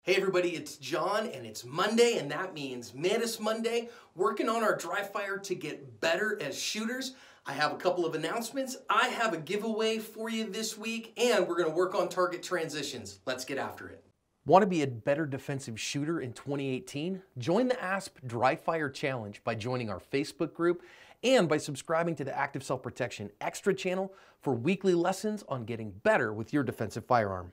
Hey everybody, it's John and it's Monday, and that means Madness Monday, working on our dry fire to get better as shooters. I have a couple of announcements. I have a giveaway for you this week, and we're going to work on target transitions. Let's get after it. Want to be a better defensive shooter in 2018? Join the ASP Dry Fire Challenge by joining our Facebook group and by subscribing to the Active Self-Protection Extra channel for weekly lessons on getting better with your defensive firearm.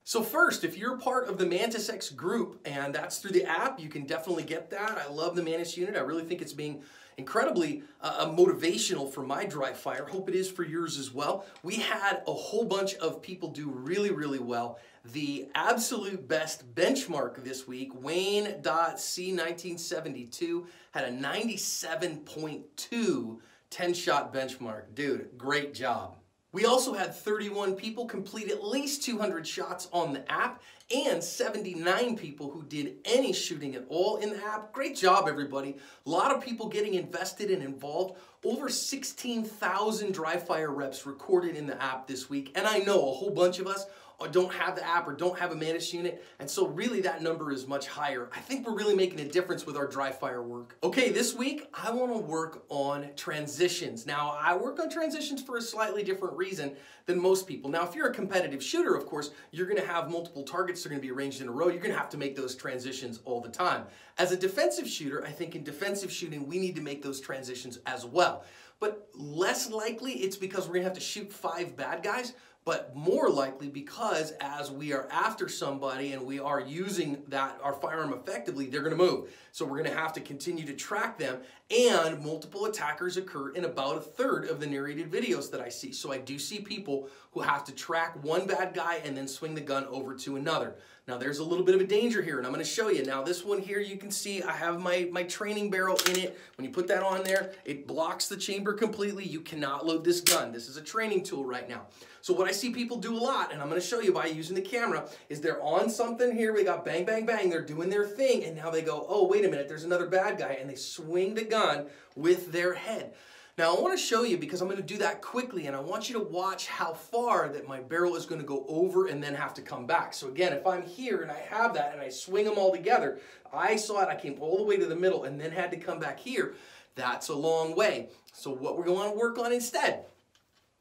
So first, if you're part of the Mantis X group, and that's through the app, you can definitely get that. I love the Mantis unit. I really think it's being incredibly motivational for my dry fire. Hope it is for yours as well. We had a whole bunch of people do really well. The absolute best benchmark this week, Wayne.C1972, had a 97.2 10-shot benchmark. Dude, great job. We also had 31 people complete at least 200 shots on the app and 79 people who did any shooting at all in the app. Great job, everybody. A lot of people getting invested and involved. Over 16,000 dry fire reps recorded in the app this week. And I know a whole bunch of us don't have the app or don't have a Mantis unit, and so really that number is much higher. I think we're really making a difference with our dry fire work. Okay, this week I want to work on transitions. Now, I work on transitions for a slightly different reason than most people. Now, if you're a competitive shooter, of course, you're going to have multiple targets that are going to be arranged in a row. You're going to have to make those transitions all the time. As a defensive shooter, I think in defensive shooting, we need to make those transitions as well. But less likely it's because we're going to have to shoot 5 bad guys, but more likely because as we are after somebody and we are using our firearm effectively, they're going to move. So we're going to have to continue to track them, and multiple attackers occur in about a third of the narrated videos that I see. So I do see people who have to track one bad guy and then swing the gun over to another. Now there's a little bit of a danger here, and I'm going to show you. Now this one here, you can see I have my training barrel in it. When you put that on there, it blocks the chamber completely. You cannot load this gun. This is a training tool right now. So what I see people do a lot, and I'm going to show you by using the camera, is they're on something here. We got bang, bang, bang. They're doing their thing, and now they go, oh, wait a minute, there's another bad guy, and they swing the gun with their head. Now I want to show you, because I'm going to do that quickly, and I want you to watch how far that my barrel is going to go over and then have to come back. So again, if I'm here and I have that and I swing them all together, I saw it, I came all the way to the middle and then had to come back here. That's a long way. So what we're going to work on instead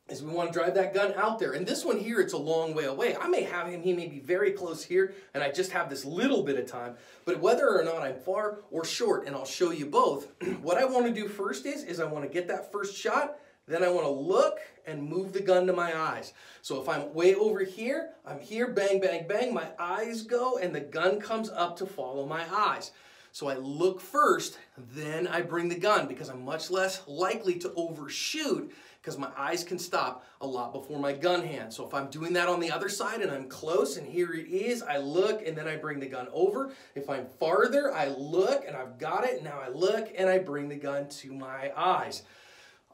is we want to drive that gun out there. And this one here, it's a long way away. I may have him, he may be very close here, and I just have this little bit of time. But whether or not I'm far or short, and I'll show you both, what I want to do first is I want to get that first shot, then I want to look and move the gun to my eyes. So if I'm way over here, I'm here, bang, bang, bang, my eyes go, and the gun comes up to follow my eyes. So I look first, then I bring the gun, because I'm much less likely to overshoot, because my eyes can stop a lot before my gun hand. So if I'm doing that on the other side and I'm close and here it is, I look and then I bring the gun over. If I'm farther, I look and I've got it. Now I look and I bring the gun to my eyes.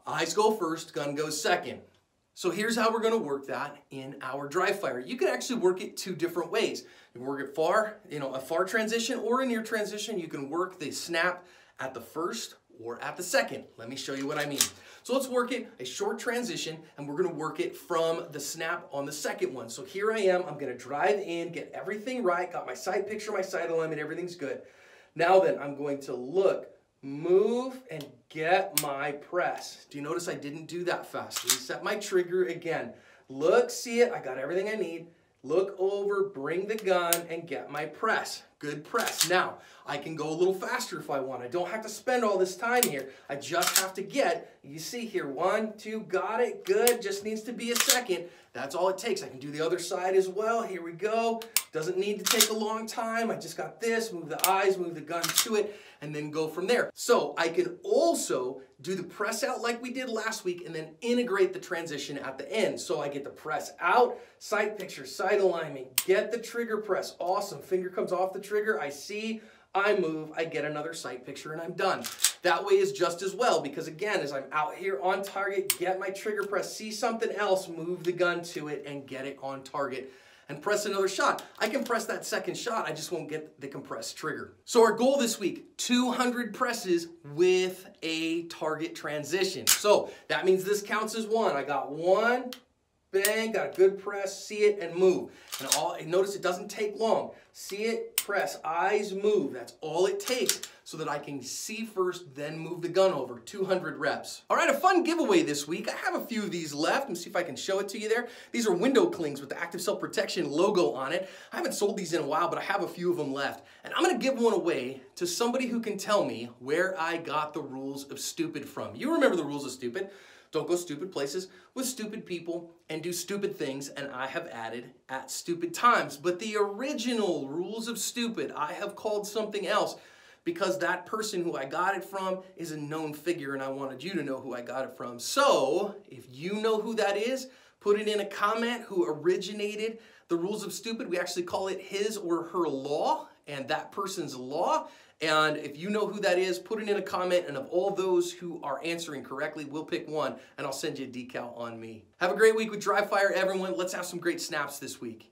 Eyes go first, gun goes second. So here's how we're going to work that in our dry fire. You can actually work it 2 different ways. You can work it far, a far transition, or a near transition. You can work the snap at the first or at the second. Let me show you what I mean. So let's work it a short transition, and we're going to work it from the snap on the second one. So here I am. I'm going to drive in, get everything right, got my sight picture, my sight alignment, everything's good. Now then, I'm going to look, move, and get my press. Do you notice I didn't do that fast? Reset my trigger again. Look, see it, I got everything I need. Look over, bring the gun, and get my press. Good press. Now, I can go a little faster if I want. I don't have to spend all this time here. I just have to get, you see here, 1, 2, got it, good, just needs to be a second. That's all it takes. I can do the other side as well. Here we go. Doesn't need to take a long time. I just got this, move the eyes, move the gun to it, and then go from there. So I can also do the press out like we did last week and then integrate the transition at the end. So I get the press out, sight picture, sight alignment, get the trigger press. Awesome. Finger comes off the trigger. I see, I move, I get another sight picture, and I'm done. That way is just as well, because again, as I'm out here on target, get my trigger press, see something else, move the gun to it, and get it on target, and press another shot. I can press that second shot, I just won't get the compressed trigger. So our goal this week, 200 presses with a target transition. So that means this counts as 1. I got 1, bang, got a good press, see it, and move. And notice it doesn't take long. See it, press, eyes move. That's all it takes so that I can see first, then move the gun over. 200 reps. All right, a fun giveaway this week. I have a few of these left. Let me see if I can show it to you there. These are window clings with the Active Cell Protection logo on it. I haven't sold these in a while, but I have a few of them left. And I'm gonna give one away to somebody who can tell me where I got the rules of stupid from. You remember the rules of stupid. Don't go stupid places with stupid people and do stupid things, and I have added at stupid times. But the original rules of stupid, I have called something else because that person who I got it from is a known figure and I wanted you to know who I got it from. So if you know who that is, put it in a comment who originated the rules of stupid. We actually call it his or her law and that person's law. And if you know who that is, put it in a comment, and of all those who are answering correctly, we'll pick one, and I'll send you a decal on me. Have a great week with Dry Fire, everyone. Let's have some great snaps this week.